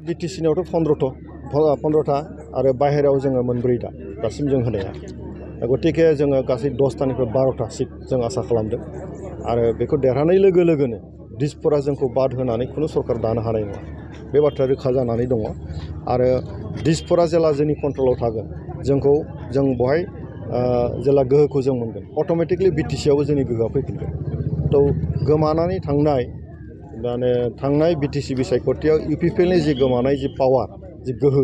बिटिसिनियावथ' 15था आरो बाहेरायाव जोङो मोनब्रै दासिम जों होनाया गतिके जोङो गासै 10थानिफ्राय 12था सिट जों आसा खालामदों आरो बेखौ देरहानाय लोगो लोगोनो दिसपुरा जोंखौ बाद होनानै खुनु सरकार दानो हानाय नङा बे बाथ्रा रोखा जानानै दङ आरो दिसपुरा जेला जोंनि कन्ट्रलाव थागोन जों बहाय जेला गोहोखौ जों मोनगोन अट'मेटिकलि बिटिसियावबो जोंनि गोहोआ फैफिनगोन थ' गोमानानै थांनाय बिटिसि बिसायख'थियाव इउपिपिएलनि जि गोमानाय जि पावार जि गोहो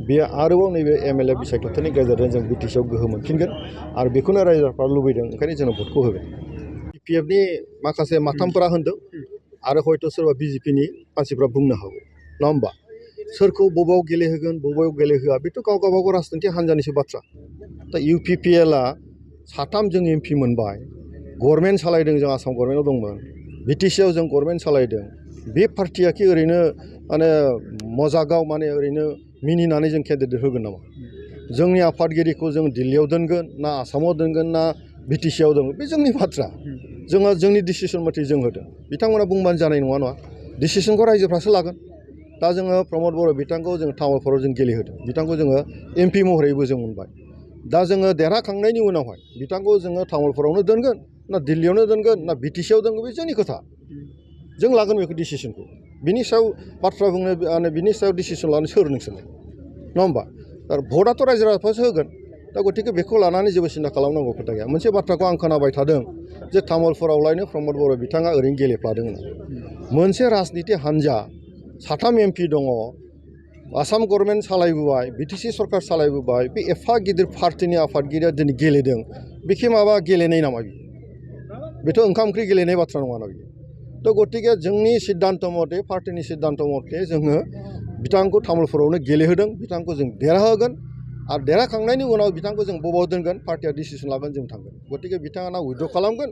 बेयो आरोबाव नैबे एमएलए बिसायख'थिनि गेजेरजों जों बिटिसियाव गोहो मोनफिनगोन आरो बेखौनो रायजोफ्रा लुबैदों ओंखायनो जोङो भटखौ होगोन पिएफनि माखासे माथामफोरा होनदों आरो हयथ' सोरबा बिजेपिनि मानसिफ्रा बुंनो हागौ नङा होमबा सोरखौ बबाव गेलेहोगोन बबाव गेलेहोआ बेथ' गावबागाव राजनितिक हान्जानिसो बाथ्रा दा इउपिपिएलआ 3 जों एमपि मोनबाय गभर्नमेन्ट सालायदों जों आसाम गभर्नमेन्टआव दंमोन बिटिसिआव जों गभर्नमेन्ट सालायदों बे पार्टियाखि ओरैनो माने मजागाव माने ओरैनो मिनिनानै जों केन्डिडेट होगोन नामा जोंनि आफादगिरिखौ जों दिल्लीयाव दोनगोन ना आसामाव दोनगोन ना बिटिसिआव दोनगोन बे जोंनि बाथ्रा जोङो जोंनि डिसिसन मथे जों होदों बिथांमोना बुंबानो जानाय नङा डिसिसनखौ रायजोफ्रासो लागोन दा जोङो प्रमद बर' बिथांखौ जोङो तामुलपुराव जों गेलेहोदों बिथांखौ जोङो एमपि महरैबो जों मोनबाय दा जोङो देरहाखांनायनि उनावहाय बिथांखौ जोङो तामुलपुरावनो दोनगोन ना दिल्लीयावनो दोनगोन ना बिटिसिआव दोनगोन बे जोंनि खोथा जों लागोन बेखौ डिसिसनखौ बिनि सायाव बाथ्रा बुंनो बिनि सायाव डिसिसन लानो सोर नोंसोरलाय नङा होमबा दा भटआथ' रायजो राजाफ्रासो होगोन दा गतिके बेखौ लानानै जेबो सिन्था खालामनांगौ खोथा गैया मोनसे बाथ्राखौ आं खोनाबाय थादों जे तामुलपुरावलायनो प्रमद बर' बिथाङा ओरैनो गेलेफ्लादों मोनसे राजनिति हान्जा 3 एमपि दङ आसाम गभर्नमेन्ट सालायबोबाय बिटिसि सरकार सालायबोबाय बे एफा गिदिर पार्टिनि आफादगिरिया दिनै गेलेदों बेखि माबा गेलेनाय नामा बेथ' ओंखाम ओंख्रि गेलेनाय बाथ्रा नङाना बियो थ' गतिके जोंनि सिद्धान्त मथे पार्टिनि सिद्धान्त मथे जोङो बिथांखौ तामुलपुरावनो गेलेहोदों बिथांखौ जों देरहाहोगोन आरो देरहाखांनायनि उनाव बिथांखौ जों बबाव दोनगोन पार्टिया डिसिसन लागोन जों थांगोन गतिके बिथाङा ना उइद्र' खालामगोन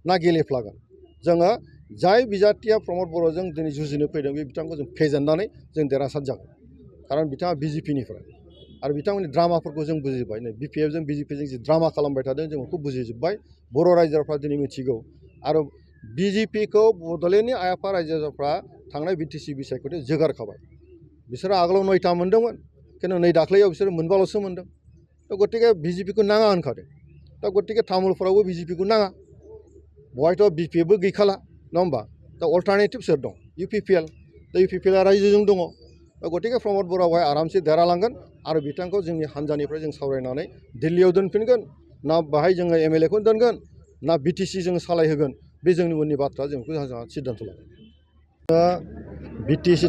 ना गेलेफ्लागोन जोङो जाय बिजाथिया प्रमद बर'जों दिनै जुजिनो फैदों बे बिथांखौ जों फेजेननानै जों देरहासार जागोन खारन बिथाङा बिजेपिनिफ्राय आरो बिथांमोननि ड्रामाफोरखौ जों बुजिबाय नै बिपिएफजों बिजेपिजों जि ड्रामा खालामबाय थादों जों बेखौ बुजिजोब्बाय बर' रायजोफ्रा दिनै मिथिगौ आरो बिजेपिखौ बड'लेण्डनि आइ आफा रायजो राजाफ्रा थांनाय बिटिसि बिसायख'थियाव जोगारखाबाय बिसोरो आगोलाव 9था मोनदोंमोन खिन्थु नै दाख्लैयाव बिसोरो मोनबाल'सो मोनदों दा गतिके बिजेपिखौ नाङा होनखादों दा गतिके तामुलपुरावबो बिजेपिखौ नाङा बहायथ' बिपिएफबो गैखाला नङा होमबा दा अल्टारनेटिभ सोर दं इउपिपिएल दा इउपिपिएलआ रायजोजों दङ दा गतिके प्रमद बर'आवहाय आरामसे देरहालांगोन आरो बिथांखौ जोंनि हान्जानिफ्राय जों सावरायनानै दिल्लीयाव दोनफिनगोन ना बाहाय जोङो एमएलएखौनो दोनगोन ना बिटिसि जों सालायहोगोन बे जोंनि उननि बाथ्रा जों बेखौ जोंहा सिद्धान्त लागोन दा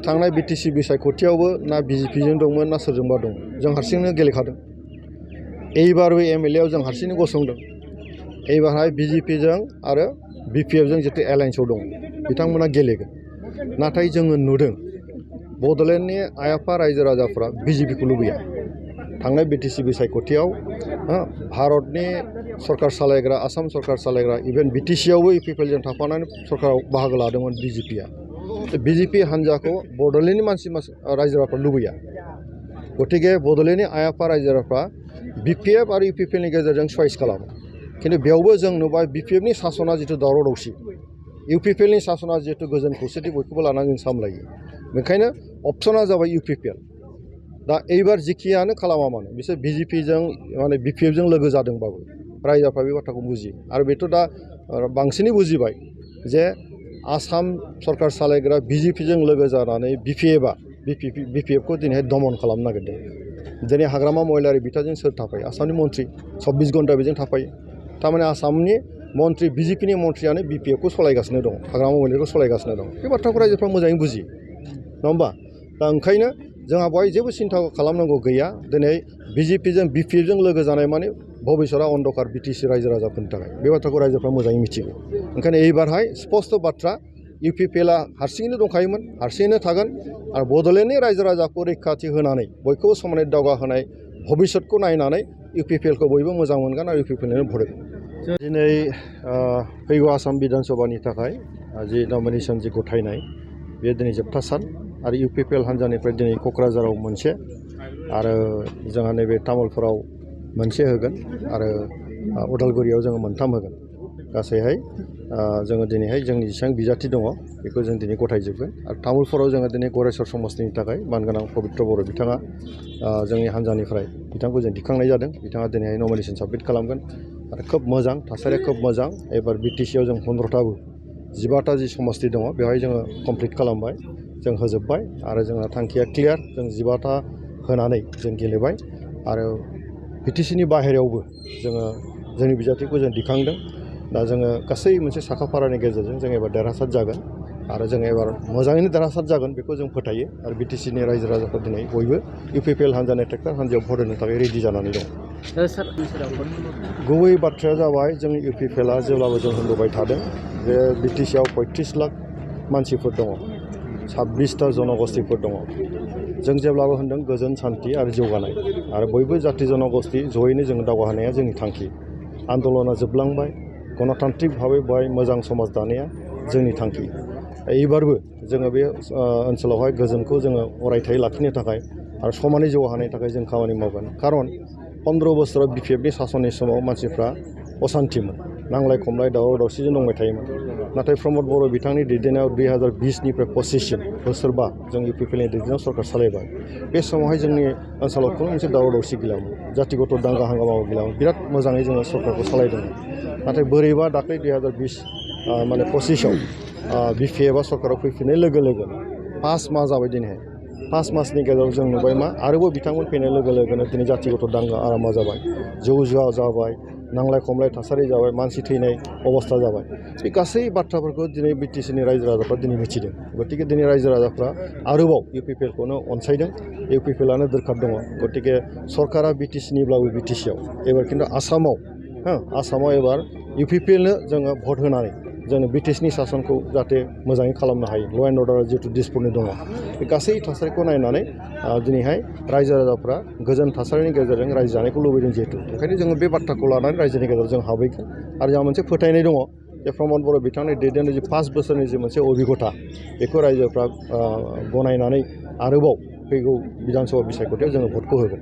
थांनाय बिटिसि बिसायख'थियावबो ना बिजेपिजों दंमोन ना सोरजोंबा दं जों हारसिंनो गेलेखादों एइबारबो एमएलएआव जों हारसिंनो गसंदों एइबारहाय बिजेपिजों आरो बिपिएफजों जितु एलायन्सआव दं बिथांमोना गेलेगोन नाथाय जोङो नुदों बड'लेण्डनि आइ आफा रायजो राजाफ्रा बिजेपिखौ लुबैया थांनाय बिटिसि बिसायख'थियाव भारतनि सरकार सालायग्रा आसाम सरकार सालायग्रा इभेन बिटिसिआवबो इउपिपिएलजों थाफानानै सरकाराव बाहागो लादोंमोन बिजेपिआ बिजेपि हान्जाखौ बड'लेण्डनि रायजो राजाफ्रा लुबैया गतिके बड'लेण्डनि आइ आफा रायजो राजाफ्रा बिपिएफ आरो इउपिपिएलनि गेजेरजों चइस खालामो खिन्थु बेयावबो जों नुबाय बिपिएफनि सासना जिथु दावराव दावसि इउपिपिएलनि सासना जिहेतु गोजोन खौसेथि बयखौबो लानानै जों सामलायो बेनिखायनो अपसना जाबाय इउपिपिएल दा एइबार जिखियानो खालामा मानो बिसोर बिजेपिजों माने बिपिएफजों लोगो जादोंबाबो रायजोफ्रा बे बाथ्राखौ बुजियो आरो बेथ' दा बांसिनै बुजिबाय जे आसाम सरकार सालायग्रा बिजेपिजों लोगो जानानै बिपिएफखौ दिनैहाय दमन खालामनो नागिरदों दिनै हाग्रामा महिलारि बिथांजों सोर थाफायो आसामनि मन्थ्रि 24 घन्टा बेजों थाफायो थारमाने आसामनि मन्थ्रि बिजेपिनि मन्थ्रियानो बिपिएफखौ सालायगासिनो दं हाग्रामा महिलारिखौ सालायगासिनो दं बे बाथ्राखौ रायजोफ्रा मोजाङै बुजियो नङा होमबा दा ओंखायनो जोंहा बेवहाय जेबो सिन्था खालामनांगौ गैया दिनै बिजेपिजों बिपिएफजों लोगो जानाय माने भबिसतआ अन्धकार बिटिसि रायजो राजाफोरनि थाखाय बे बाथ्राखौ रायजोफ्रा मोजाङै मिथिगौ ओंखायनो एइबारहाय स्पस्ट बाथ्रा इउपिपिएलआ हारसिङैनो दंखायोमोन हारसिङैनो थागोन आरो बड'लेण्डनि रायजो राजाखौ रैखाथि होनानै बयखौबो समानै दावगाहोनाय भबिसतखौ नायनानै इउपिपिएलखौ बयबो मोजां मोनगोन आरो इउपिपिएलनो भट होगोन दिनै फैगौ आसाम बिधान सभानि थाखाय जि नमिनेसन जि गथायनाय बेयो दिनै जोबथा सान आरो इउपिपिएल हान्जानिफ्राय दिनै क'क्राझाराव मोनसे आरो जोंहा नैबे तामुलपुराव मोनसे होगोन आरो उदालगुरियाव जोङो मोनथाम होगोन गासैहाय जोङो दिनैहाय जोंनि जेसेबां बिजाथि दङ बेखौ जों दिनै गथायजोबगोन आरो तामुलपुराव जोङो दिनै गरेस्वर समाजनि थाखाय मानगोनां पबित्र बर' बिथाङा जोंनि हान्जानिफ्राय बिथांखौ जों दिखांनाय जादों बिथाङा दिनैहाय नमिनेसन साबमिट खालामगोन आरो खोब मोजां थासारिया खोब मोजां एबार बिटिसिआव जों 15थाबो 15टा जि समस्ति दङ बेवहाय जोङो कमप्लिट खालामबाय जों होजोब्बाय आरो जोंहा थांखिया क्लियार जों 15टा होनानै जों गेलेबाय आरो बिटिसिनि बाहेरायावबो जोङो जोंनि बिजाथिखौ जों दिखांदों दा जोङो गासै मोनसे साखाफारानि गेजेरजों जों एबार देरहासार जागोन आरो जों एबार मोजाङैनो देरहासार जागोन बेखौ जों फोथायो आरो बिटिसिनि रायजो राजाफोर दिनै बयबो इउपिपिएल हान्जानि ट्रेक्टर हान्जायाव भट होनो थाखाय रेडि जानानै दं गुबै बाथ्राया जाबाय जोंनि इउपिपिएलआ जेब्लाबो जों होनबोबाय थादों जे बिटिसिआव 35 लाख मानसिफोर दङ 26टा जनगोष्ठीफोर दङ जों जेब्लाबो होनदों गोजोन सान्थि आरो जौगानाय आरो बयबो जाथि जनगोष्ठी जयैनो जों दावगाहोनाया जोंनि थांखि आन्दलना जोबलांबाय गणतान्त्रिक भाबै बेवहाय मोजां समाज दानाया जोंनि थांखि एबारबो जोङो बे ओनसोलावहाय गोजोनखौ जोङो अरायथायै लाखिनो थाखाय आरो समानै जौगाहोनायनि थाखाय जों खामानि मावगोन खारन 15 बोसोराव बिपिएफनि सासननि समाव मानसिफ्रा असान्थिमोन नांलाय खमलाय दावराव दावसिजों दंबाय थायोमोन नाथाय प्रमद बर' बिथांनि दैदेननायाव 2020निफ्राय 25सिम बोसोरबा जों इउपिपिएलनि दैदेननायाव सरकार सालायबाय बे समावहाय जोंनि ओनसोलाव खुनु मोनसे दावराव दावसि गैयामोन जातिगत दांगा हांगामाबो गैयामोन बिराद मोजाङै जोङो सरकारखौ सालायदोंमोन नाथाय बोरैबा दाख्लै 2020 माने 25आव बिपिएफआ सरकाराव फैफिननाय लोगो लोगोनो 5 माह जाबाय दिनैहाय 5 मासनि गेजेराव जों नुबाय मा आरोबाव बिथांमोन फैनाय लोगो लोगोनो दिनै जातिगत दांगा आरामा जाबाय जौ जुवा जाबाय नांलाय खमलाय थासारि जाबाय मानसि थैनाय अबस्था जाबाय बे गासै बाथ्राफोरखौ दिनै बिटिसिनि रायजो राजाफ्रा दिनै मिथिदों गतिके दिनै रायजो राजाफ्रा आरोबाव इउपिपिएलखौनो अनसायदों इउपिपिएलआनो दोरखार दङ गतिके सरकारा बिटिसिनिब्लाबो बिटिसिआव एबार खिन्थु आसामाव एबार इउपिपिएलनो जोङो भट होनानै जोङो बिटिसिनि सासनखौ जाहाथे मोजाङै खालामनो हायो ल' एन्ड अर्डार जिहेतु दिसपुरनि दङ बे गासै थासारिखौ नायनानै दिनैहाय रायजो राजाफ्रा गोजोन थासारिनि गेजेरजों रायजो जानायखौ लुबैदों जिहेतु ओंखायनो जोङो बे बाथ्राखौ लानानै रायजोनि गेजेराव जों हाबहैगोन आरो जोंहा मोनसे फोथायनाय दङ जे प्रमद बर' बिथांनि दैदेननाय जि 5 बोसोरनि जि मोनसे अबिगथा बेखौ रायजोफ्रा गनायनानै आरोबाव फैगौ बिधान सभा बिसायख'थियाव जोङो भटखौ होगोन